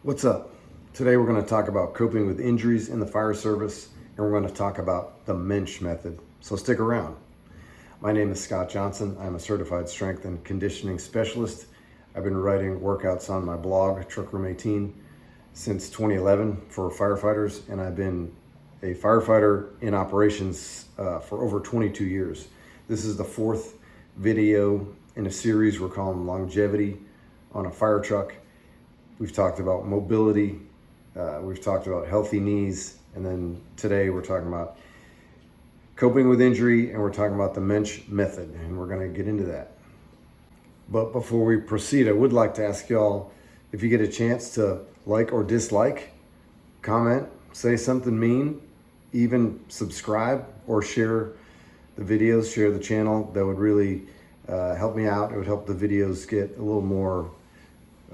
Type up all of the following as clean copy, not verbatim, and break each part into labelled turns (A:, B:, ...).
A: What's up? Today we're going to talk about coping with injuries in the fire service, and we're going to talk about the Moench Method. So stick around. My name is Scott Johnson. I'm a certified strength and conditioning specialist. I've been writing workouts on my blog, Truck Room 18, since 2011 for firefighters, and I've been a firefighter in operations for over 22 years. This is the fourth video in a series we're calling Longevity on a Fire Truck. We've talked about mobility, we've talked about healthy knees, and then today we're talking about coping with injury, and we're talking about the Moench Method, and we're going to get into that. But before we proceed, I would like to ask y'all, if you get a chance to like or dislike, comment, say something mean, even subscribe or share the videos, share the channel. That would really help me out. It would help the videos get a little more,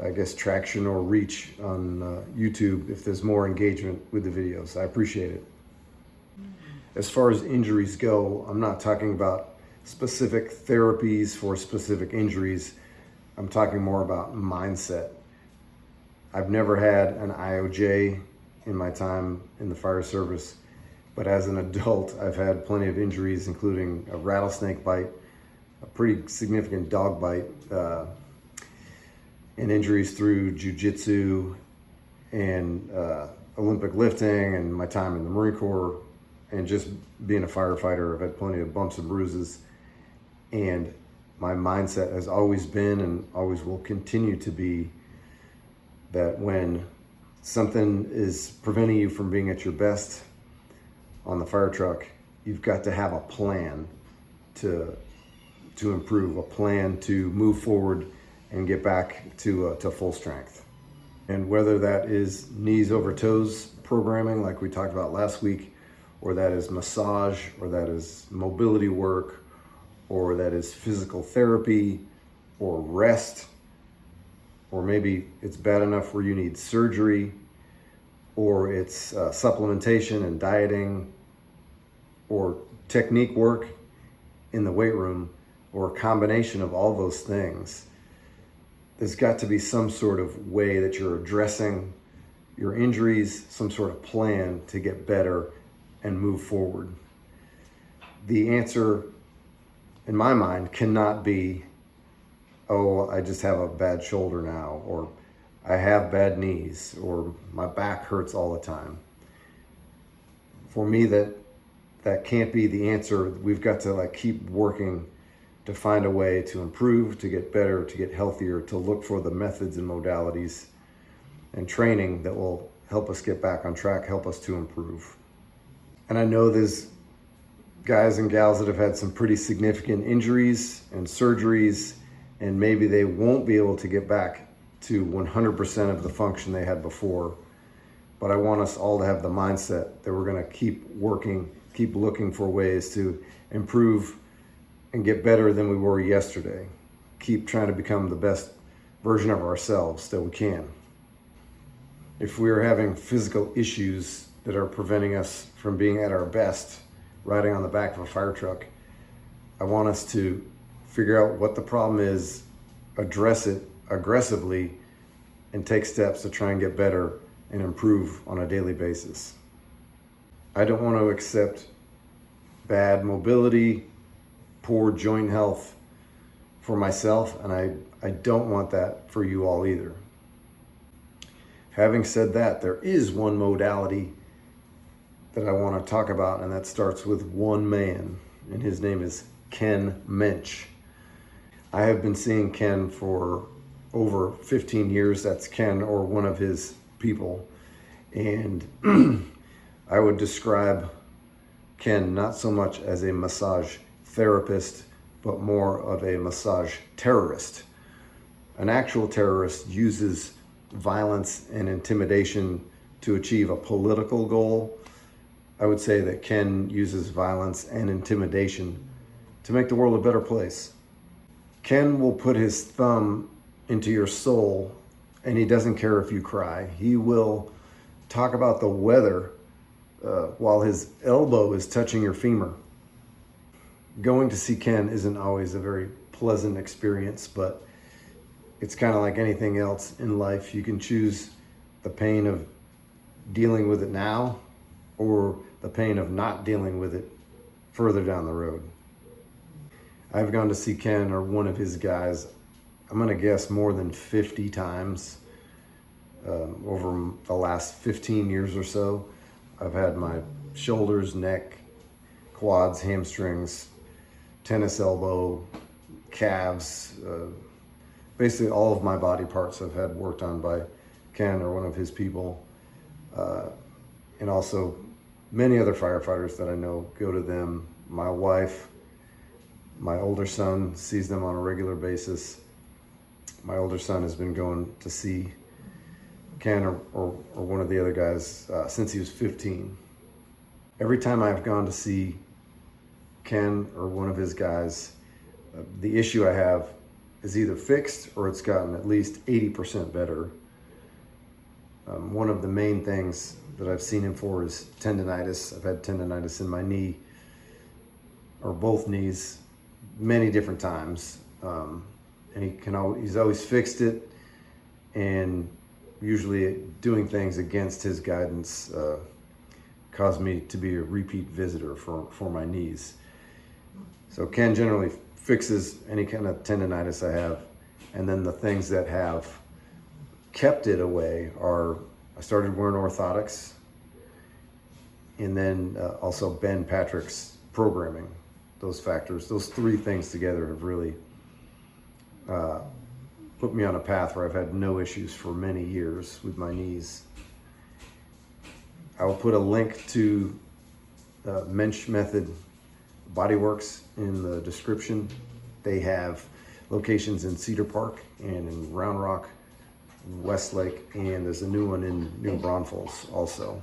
A: I guess, traction or reach on YouTube if there's more engagement with the videos. I appreciate it. As far as injuries go, I'm not talking about specific therapies for specific injuries. I'm talking more about mindset. I've never had an IOJ in my time in the fire service, but as an adult, I've had plenty of injuries, including a rattlesnake bite, a pretty significant dog bite, and injuries through jiu-jitsu and Olympic lifting and my time in the Marine Corps and just being a firefighter. I've had plenty of bumps and bruises, and my mindset has always been and always will continue to be that when something is preventing you from being at your best on the fire truck, you've got to have a plan to improve, a plan to move forward and get back to full strength. And whether that is knees over toes programming like we talked about last week, or that is massage, or that is mobility work, or that is physical therapy, or rest, or maybe it's bad enough where you need surgery, or it's supplementation and dieting, or technique work in the weight room, or a combination of all those things. There's got to be some sort of way that you're addressing your injuries, some sort of plan to get better and move forward. The answer, in my mind, cannot be, oh, I just have a bad shoulder now, or I have bad knees, or my back hurts all the time. For me, that can't be the answer. We've got to keep working to find a way to improve, to get better, to get healthier, to look for the methods and modalities and training that will help us get back on track, help us to improve. And I know there's guys and gals that have had some pretty significant injuries and surgeries, and maybe they won't be able to get back to 100% of the function they had before. But I want us all to have the mindset that we're going to keep working, keep looking for ways to improve and get better than we were yesterday. Keep trying to become the best version of ourselves that we can. If we're having physical issues that are preventing us from being at our best riding on the back of a fire truck, I want us to figure out what the problem is, address it aggressively, and take steps to try and get better and improve on a daily basis. I don't want to accept bad mobility, poor joint health for myself, and I don't want that for you all either. Having said that, there is one modality that I want to talk about, and that starts with one man, and his name is Ken Moench. I have been seeing Ken for over 15 years. That's Ken or one of his people, and I would describe Ken not so much as a massage therapist, but more of a massage terrorist. An actual terrorist uses violence and intimidation to achieve a political goal. I would say that Ken uses violence and intimidation to make the world a better place. Ken will put his thumb into your soul, and he doesn't care if you cry. He will talk about the weather while his elbow is touching your femur. Going to see Ken isn't always a very pleasant experience, but it's kind of like anything else in life. You can choose the pain of dealing with it now or the pain of not dealing with it further down the road. I've gone to see Ken or one of his guys, I'm going to guess more than 50 times over the last 15 years or so. I've had my shoulders, neck, quads, hamstrings, tennis elbow, calves, basically all of my body parts I've had worked on by Ken or one of his people. And also many other firefighters that I know go to them. My wife, my older son sees them on a regular basis. My older son has been going to see Ken or one of the other guys since he was 15. Every time I've gone to see Ken or one of his guys, the issue I have is either fixed or it's gotten at least 80% better. One of the main things that I've seen him for is tendonitis. I've had tendonitis in my knee or both knees many different times. And he's always fixed it, and usually doing things against his guidance caused me to be a repeat visitor for my knees. So Ken generally fixes any kind of tendonitis I have, and then the things that have kept it away are I started wearing orthotics, and then also Ben Patrick's programming. Those factors, those three things together have really put me on a path where I've had no issues for many years with my knees. I will put a link to Moench Method Bodyworks in the description. They have locations in Cedar Park and in Round Rock, Westlake, and there's a new one in New Braunfels also.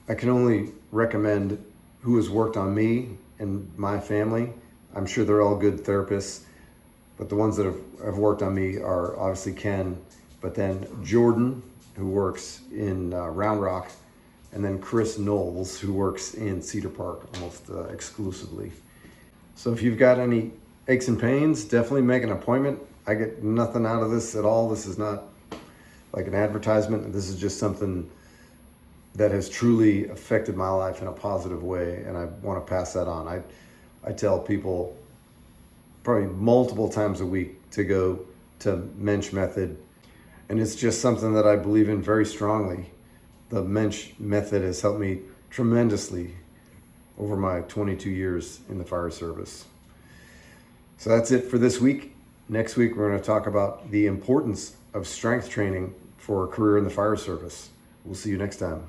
A: I can only recommend who has worked on me and my family. I'm sure they're all good therapists, but the ones that have worked on me are obviously Ken, but then Jordan, who works in Round Rock, and then Chris Knowles, who works in Cedar Park almost exclusively. So if you've got any aches and pains, definitely make an appointment. I get nothing out of this at all. This is not like an advertisement. This is just something that has truly affected my life in a positive way, and I want to pass that on. I tell people probably multiple times a week to go to Moench Method, and it's just something that I believe in very strongly. The Moench Method has helped me tremendously over my 22 years in the fire service. So that's it for this week. Next week, we're going to talk about the importance of strength training for a career in the fire service. We'll see you next time.